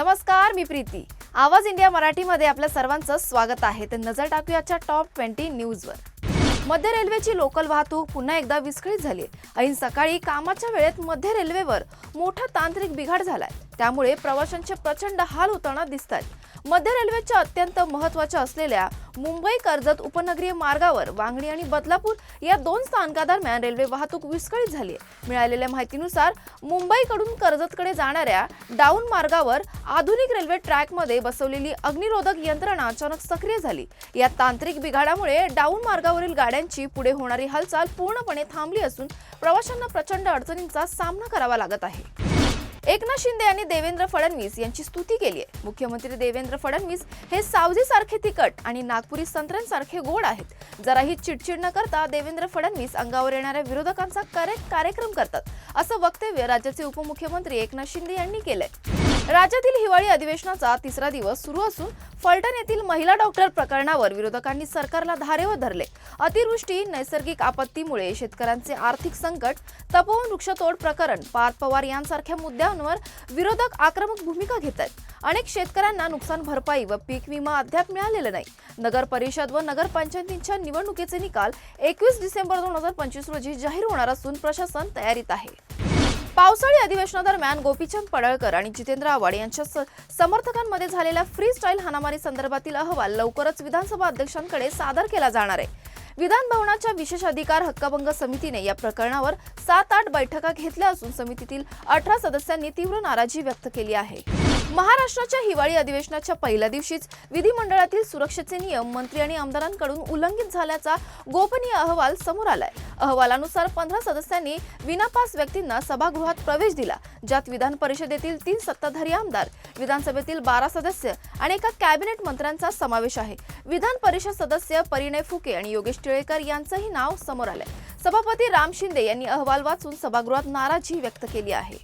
नमस्कार, मी प्रीती. आवाज इंडिया मराठीमध्ये आपल्या सर्वांचं स्वागत आहे. तर नजर टाकूया आजच्या टॉप 20 न्यूजवर. मध्य रेल्वेची लोकल वाहतूक पुन्हा एकदा विस्कळीत झाली. ऐन सकाळी कामाच्या वेळेत मध्य रेल्वेवर मोठा तांत्रिक बिघाड झालाय. त्यामुळे प्रवाशांचे प्रचंड हाल होताना दिसतात. मध्य रेल्वेच्या अत्यंत महत्त्वाच्या असलेल्या मुंबई कर्जत उपनगरीय मार्गावर वांगणी आणि बदलापूर या दोन स्थानकादरम्यान रेल्वे वाहतूक विस्कळीत झाली आहे. मिळालेल्या माहितीनुसार मुंबईकडून कर्जतकडे जाणाऱ्या डाऊन मार्गावर आधुनिक रेल्वे ट्रॅकमध्ये बसवलेली अग्निरोधक यंत्रणा अचानक सक्रिय झाली. या तांत्रिक बिघाडामुळे डाऊन मार्गावरील गाड्यांची पुढे होणारी हालचाल पूर्णपणे थांबली असून प्रवाशांना प्रचंड अडचणींचा सामना करावा लागत आहे. एकनाथ शिंदे यांनी देवेंद्र फडणवीस यांची स्तुती केली आहे. मुख्यमंत्री देवेंद्र फडणवीस हे सावजीसारखे तिखट आणि नागपुरी संत्र्यांसारखे गोड आहेत. जराही चिडचिड न करता देवेंद्र फडणवीस अंगावर येणाऱ्या विरोधकांचा कार्यक्रम करतात, असं वक्तव्य राज्याचे उपमुख्यमंत्री एकनाथ शिंदे यांनी केलंय. राज्यातील हिवाळी अधिवेशनाचा तिसरा दिवस सुरू असून फलटण येथील महिला डॉक्टर प्रकरणावर विरोधकांनी सरकारला धारेवर धरले. अतिवृष्टी, नैसर्गिक आपत्तीमुळे शेतकऱ्यांचे आर्थिक संकट, तपोवन वृक्षतोड प्रकरण, पार्थ पवार यांसारख्या मुद्द्यांवर विरोधक आक्रमक भूमिका घेत आहेत. अनेक शेतकऱ्यांना नुकसान भरपाई व पीक विमा अद्याप मिळालेला नाही. नगर परिषद व नगरपंचायतींच्या निवडणुकीचे निकाल 21 डिसेंबर 2025 रोजी जाहीर होणार असून प्रशासन तयारीत आहे. पावसाळी अधिवेशनादरम्यान गोपीचंद पडळकर आणि जितेंद्र आव्हाड यांच्या समर्थकांमध्ये झालेल्या फ्री स्टाईल हाणामारी संदर्भातील अहवाल लवकरच विधानसभा अध्यक्षांकडे सादर केला जाणार आहे. विधान भवनाच्या विशेष अधिकार हक्कभंग समितीने या प्रकरणावर 7-8 बैठका घेतल्या असून समितीतील 18 सदस्यांनी तीव्र नाराजी व्यक्त केली आहे. महाराष्ट्राच्या हिवाळी अधिवेशनाच्या पहिल्या दिवशीच विधिमंडळातील सुरक्षेचे नियम मंत्री आणि आमदारांकडून उल्लंघित झाल्याचा गोपनीय अहवाल समोर आलाय. अहवालानुसार 15 सदस्यांनी विनापास व्यक्तींना सभागृहात प्रवेश दिला, ज्यात विधान परिषदेतील 3 सत्ताधारी आमदार, विधानसभेतील 12 सदस्य आणि एका कॅबिनेट मंत्र्यांचा समावेश आहे. विधान परिषद सदस्य परिणय फुके आणि योगेश टिळेकर यांचंही नाव समोर आलंय. सभापती राम शिंदे यांनी अहवाल वाचून सभागृहात नाराजी व्यक्त केली आहे.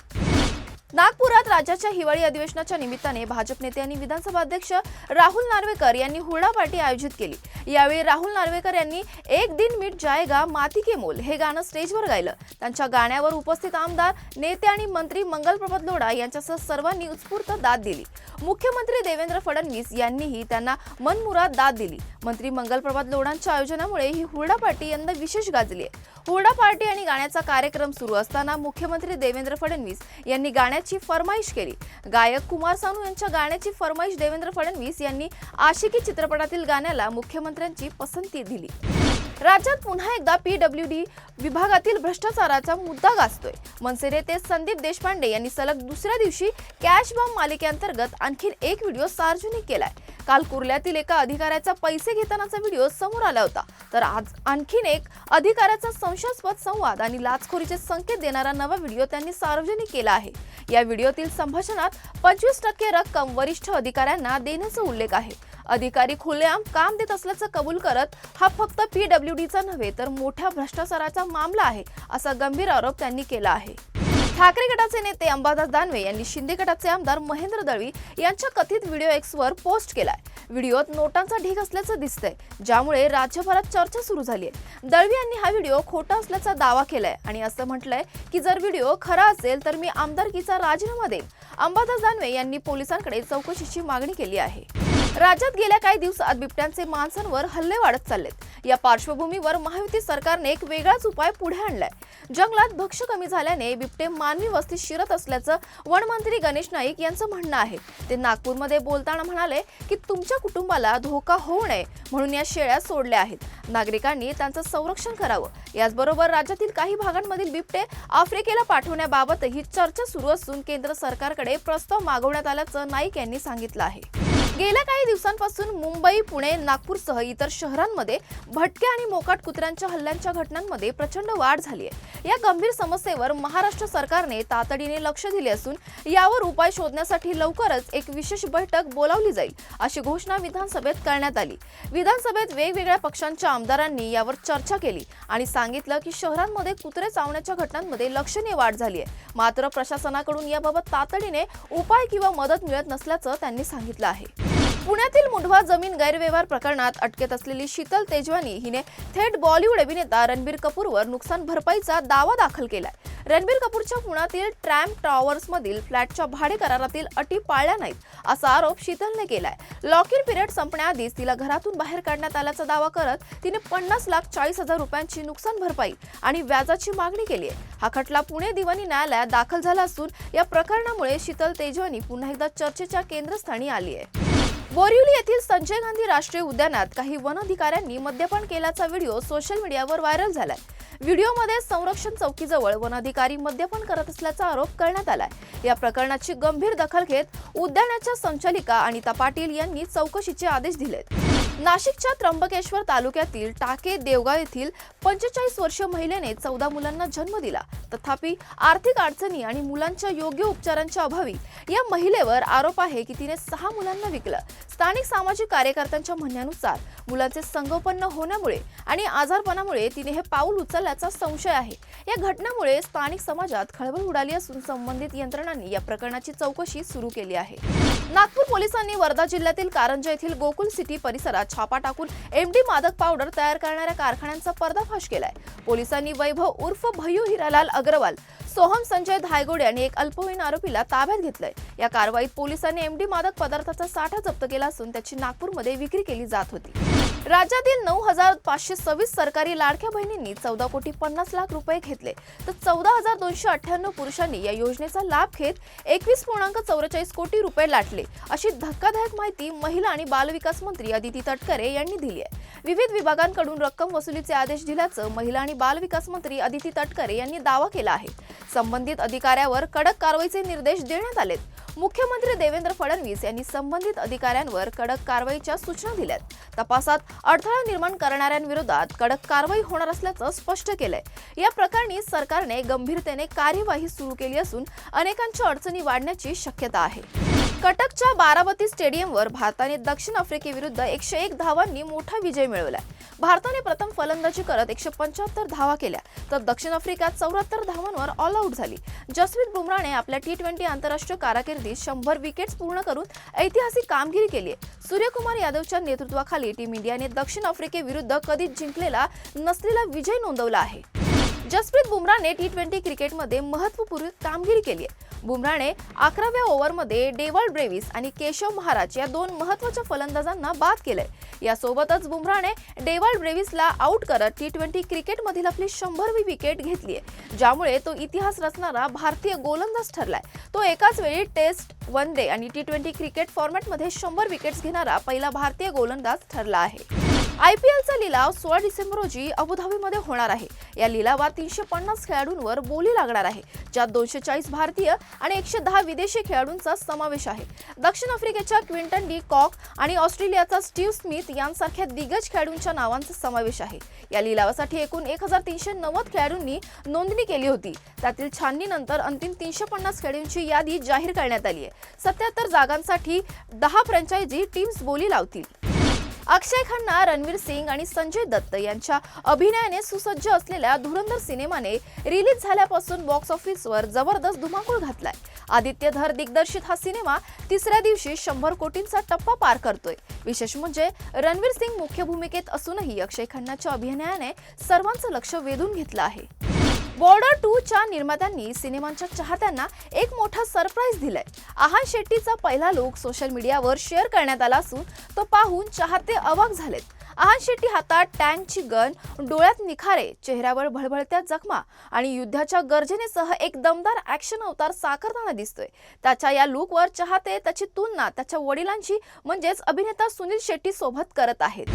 नागपुरात राज्याच्या हिवाळी अधिवेशनाच्या निमित्ताने भाजप नेते आणि विधानसभा अध्यक्ष राहुल नार्वेकर यांनी हुरडा पार्टी आयोजित केली. यावेळी राहुल नार्वेकर यांनी एक दिन मिट जाएगा माती के मोल हे गाणं स्टेजवर गायलं. त्यांच्या गाण्यावर उपस्थित आमदार, नेते आणि मंत्री मंगलप्रभात लोढा यांच्यासह सर्वांनी उत्स्फूर्त दाद दिली. मुख्यमंत्री देवेंद्र फडणवीस यांनीही त्यांना मनमुराद दाद दिली. मंत्री मंगलप्रभात लोढांच्या आयोजनामुळे ही हुरडा पार्टी यंदा विशेष गाजली आहे. हुरडा पार्टी आणि गाण्याचा कार्यक्रम सुरू असताना मुख्यमंत्री देवेंद्र फडणवीस यांनी गाण्याची फरमाईश केली. गायक कुमार सानू यांच्या गाण्याची फरमाईश देवेंद्र फडणवीस यांनी आशिकी चित्रपटातील गाण्याला मुख्यमंत्र्यांची पसंती दिली. राज्यात पुन्हा एकदा PWD विभागातील भ्रष्टाचाराचा मुद्दा गाजतोय. मनसे नेते संदीप देशपांडे यांनी सलग दुसऱ्या दिवशी कॅश बॉम्ब मालिकेअंतर्गत आणखी एक व्हिडिओ सार्वजनिक केलाय. काल कुर्ल्यातील एका अधिकाऱ्याचा पैसे घेतानाचा व्हिडिओ समोर आला होता, तर आज आणखीन एक अधिकाऱ्याचा संशयास्पद संवाद आणि लाचखोरीचे संकेत देणारा नवा व्हिडिओ त्यांनी सार्वजनिक केला आहे. या व्हिडिओतील संभाषणात 25% रक्कम वरिष्ठ अधिकाऱ्यांना देण्याचा उल्लेख आहे. अधिकारी खुलेआम काम देत असल्याचं कबूल करत हा फक्त PWDचा नव्हे तर मोठ्या भ्रष्टाचाराचा मामला आहे, असा गंभीर आरोप त्यांनी केला आहे. ठाकरे गटाचे नेते अंबादास दानवे यांनी शिंदे गटाचे आमदार महेंद्र दळवी यांच्या कथित व्हिडिओ Xवर पोस्ट केलाय. व्हिडिओत नोटांचा ढीग असल्याचं दिसतंय, ज्यामुळे राज्यभरात चर्चा सुरू झाली आहे. दळवी यांनी हा व्हिडिओ खोटा असल्याचा दावा केलाय आणि असं म्हटलंय की जर व्हिडिओ खरा असेल तर मी आमदारकीचा राजीनामा देईन. अंबादास दानवे यांनी पोलिसांकडे चौकशीची मागणी केली आहे. राज्यात गेल्या काही दिवसात बिबट्यांचे माणसांवर हल्ले वाढत चाललेत. या पार्श्वभूमीवर महायुती सरकारने एक वेगळाच उपाय पुढे आणलाय. जंगलात भक्ष्य कमी झाल्याने बिबटे मानवी वस्तीत शिरत असल्याचं वनमंत्री गणेश नाईक यांचं म्हणणं आहे. ते नागपूरमध्ये बोलताना म्हणाले की तुमच्या कुटुंबाला धोका होऊ नये म्हणून या शेळ्या सोडल्या आहेत. नागरिकांनी त्यांचं संरक्षण करावं. याचबरोबर राज्यातील काही भागांमधील बिबटे आफ्रिकेला पाठवण्याबाबतही चर्चा सुरू असून केंद्र सरकारकडे प्रस्ताव मागवण्यात आल्याचं नाईक यांनी सांगितलं आहे. गेल्या काही दिवसांपासून मुंबई, पुणे, नागपूरसह इतर शहरांमध्ये भटक्या आणि मोकाट कुत्र्यांच्या हल्ल्यांच्या घटनांमध्ये प्रचंड वाढ झाली आहे. या गंभीर समस्येवर महाराष्ट्र सरकारने तातडीने लक्ष दिले असून यावर उपाय शोधण्यासाठी लवकरच एक विशेष बैठक बोलावली जाईल, अशी घोषणा विधानसभेत करण्यात आली. विधानसभेत वेगवेगळ्या पक्षांच्या आमदारांनी यावर चर्चा केली आणि सांगितलं की शहरांमध्ये कुत्रे चावण्याच्या घटनांमध्ये लक्षणीय वाढ झाली आहे. मात्र प्रशासनाकडून याबाबत तातडीने उपाय किंवा मदत मिळत नसल्याचं त्यांनी सांगितलं आहे. पुण्यातील मुंढवा जमीन गैरव्यवहार प्रकरणात अटकेत असलेली शीतल तेजवानी हिने थेट बॉलिवूड अभिनेता रणबीर कपूरवर नुकसान भरपाईचा दावा दाखल केलाय. रणबीर कपूरच्या पुण्यातील ट्रॅम्प टॉवर्समधील फ्लॅटच्या भाडे करारातील अटी पाळल्या नाहीत असा आरोप शीतलने केलाय. लॉक इन पिरियड संपण्याआधीच तिला घरातून बाहेर काढण्यात आल्याचा दावा करत तिने 50,40,000 रुपयांची नुकसान भरपाई आणि व्याजाची मागणी केली आहे. हा खटला पुणे दिवाणी न्यायालयात दाखल झाला असून या प्रकरणामुळे शीतल तेजवानी पुन्हा एकदा चर्चेच्या केंद्रस्थानी आली आहे. बोरिवली येथील संजय गांधी राष्ट्रीय उद्यानात काही वन अधिकाऱ्यांनी मद्यपान केल्याचा व्हिडिओ सोशल मीडियावर व्हायरल झालाय. व्हिडिओमध्ये संरक्षण चौकीजवळ वन अधिकारी मद्यपान करत असल्याचा आरोप करण्यात आलाय. या प्रकरणाची गंभीर दखल घेत उद्यानाच्या संचालिका अनिता पाटील यांनी चौकशीचे आदेश दिलेत. नाशिकच्या त्र्यंबकेश्वर तालुक्यातील टाके देवगाव येथील 45 वर्षीय महिलेने 14 मुलांना जन्म दिला. तथापि आर्थिक अडचणी आणि मुलांच्या योग्य उपचारांच्या अभावी या महिलेवर आरोप आहे की तिने 6 मुलांना विकलं. स्थानिक सामाजिक कार्यकर्त्यांच्या म्हणण्यानुसार मुलांचे संगोपन न होण्यामुळे आणि आजारपणामुळे तिने हे पाऊल उचलल्याचा संशय आहे. या घटनेमुळे स्थानिक समाजात खळबळ उडाली असून संबंधित यंत्रणांनी या प्रकरणाची चौकशी सुरू केली आहे. नागपूर पोलिसांनी वर्धा जिल्ह्यातील कारंजा येथील गोकुल सिटी परिसरात छापा टाकून एमडी मादक पावडर तयार करणाऱ्या कारखान्यांचा पर्दाफाश केलाय. पोलिसांनी वैभव उर्फ भय्यू हिरालाल अग्रवाल, सोहम संजय धायगोडे आणि एक अल्पवयीन आरोपीला ताब्यात घेतलंय. या कारवाईत पोलिसांनी एमडी मादक पदार्थाचा साठा जप्त केला असून त्याची नागपूरमध्ये विक्री केली जात होती. राज्यातील 9,526 सरकारी लाडक्या बहिणींनी 14,50,00,000 रुपये घेतले तर 14,298 पुरुषांनी या योजनेचा लाभ घेत 21,44 कोटी रुपये लाटले, अशी धक्कादायक माहिती महिला आणि बालविकास मंत्री अदिती तटकरे यांनी दिली आहे. विविध विभागांकडून रक्कम वसुलीचे आदेश दिल्याचं महिला आणि बालविकास मंत्री अदिती तटकरे यांनी दावा केला आहे. संबंधित अधिकाऱ्यावर कडक कारवाईचे निर्देश देण्यात आलेत. मुख्यमंत्री देवेंद्र फडणवीस यांनी संबंधित अधिकाऱ्यांवर कडक कारवाईच्या सूचना दिल्यात. तपासात अडथळा निर्माण करणाऱ्यांविरोधात कडक कारवाई होणार असल्याचं स्पष्ट केलंय. या प्रकरणी सरकारने गंभीरतेने कार्यवाही सुरू केली असून अनेकांच्या अडचणी वाढण्याची शक्यता आहे. कटकच्या बारामती स्टेडियमवर भारताने दक्षिण आफ्रिकेविरुद्ध 101 धावांनी मोठा विजय मिळवला. भारताने प्रथम फलंदाजी करत 175 धावा केल्या तर दक्षिण आफ्रिका 74 धावांवर ऑल आउट झाली. जसप्रीत बुमराहने आपल्या T20 आंतरराष्ट्रीय कारकिर्दीत 100 विकेट्स पूर्ण करून ऐतिहासिक कामगिरी केली आहे. सूर्यकुमार यादवच्या नेतृत्वाखाली टीम इंडियाने दक्षिण आफ्रिकेविरुद्ध कधीच जिंकलेला नसलेला विजय नोंदवला आहे. जसप्रीत बुमराहने T20 क्रिकेटमध्ये महत्त्वपूर्ण कामगिरी केली आहे. बुमराहने 11व्या ओव्हरमध्ये डेव्हॉल्ड ब्रेव्हिस आणि केशव महाराज या 2 महत्त्वाच्या फलंदाजांना बाद केलंय. यासोबतच बुमराहने डेव्हॉल्ड ब्रेव्हिसला आउट करत T20 क्रिकेटमधील आपली 100वी विकेट घेतली आहे, ज्यामुळे तो इतिहास रचणारा भारतीय गोलंदाज ठरलाय. तो एकाच वेळी टेस्ट, वन डे आणि T20 क्रिकेट फॉर्मॅटमध्ये 100 विकेट्स घेणारा पहिला भारतीय गोलंदाज ठरला आहे. IPLचा लिलाव 16 डिसेंबर रोजी अबुधाबीमध्ये होणार आहे. या लिलावात 350 खेळाडूंवर बोली लागणार आहे, ज्यात 240 भारतीय आणि 110 विदेशी खेळाडूंचा समावेश आहे. दक्षिण आफ्रिकेच्या क्विंटन डी कॉक आणि ऑस्ट्रेलियाचा स्टीव्ह स्मिथ यांसारख्या दिग्गज खेळाडूंच्या नावांचा समावेश आहे. या लिलावासाठी एकूण 1,390 खेळाडूंनी नोंदणी केली होती. त्यातील छाननीनंतर अंतिम 350 खेळाडूंची यादी जाहीर करण्यात आली आहे. 77 जागांसाठी 10 फ्रँचायझी टीम्स बोली लावतील. अक्षय खन्ना, रणवीर सिंग आणि संजय दत्त यांच्या अभिनयाने सुसज्ज असलेल्या धुरंधर सिनेमाने रिलीज झाल्यापासून बॉक्स ऑफिसवर जबरदस्त धुमाकूळ घातलाय. आदित्य धर दिग्दर्शित हा सिनेमा तिसऱ्या दिवशी 100 कोटींचा टप्पा पार करतोय. विशेष म्हणजे रणवीर सिंग मुख्य भूमिकेत असूनही अक्षय खन्नाच्या अभिनयाने सर्वांचं लक्ष वेधून घेतलं आहे. बॉर्डर 2च्या निर्मात्यांनी सिनेमांच्या चाहत्यांना एक मोठा सरप्राईज दिलाय. आहान शेट्टीचा पहिला लुक सोशल मीडियावर शेअर करण्यात आला असून तो पाहून चाहते अवाक झालेत. आहान शेट्टी हातात टँकची गन, डोळ्यात निखारे, चेहऱ्यावर भळभळत्या जखमा आणि युद्धाच्या गर्जनेसह एक दमदार ॲक्शन अवतार साकारताना दिसतोय. त्याच्या या लुकवर चाहते त्याची तुलना त्याच्या वडिलांची म्हणजेच अभिनेता सुनील शेट्टी सोबत करत आहेत.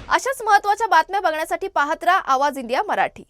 अशाच महत्त्वाच्या बातम्या बघण्यासाठी पाहत राहा आवाज इंडिया मराठी.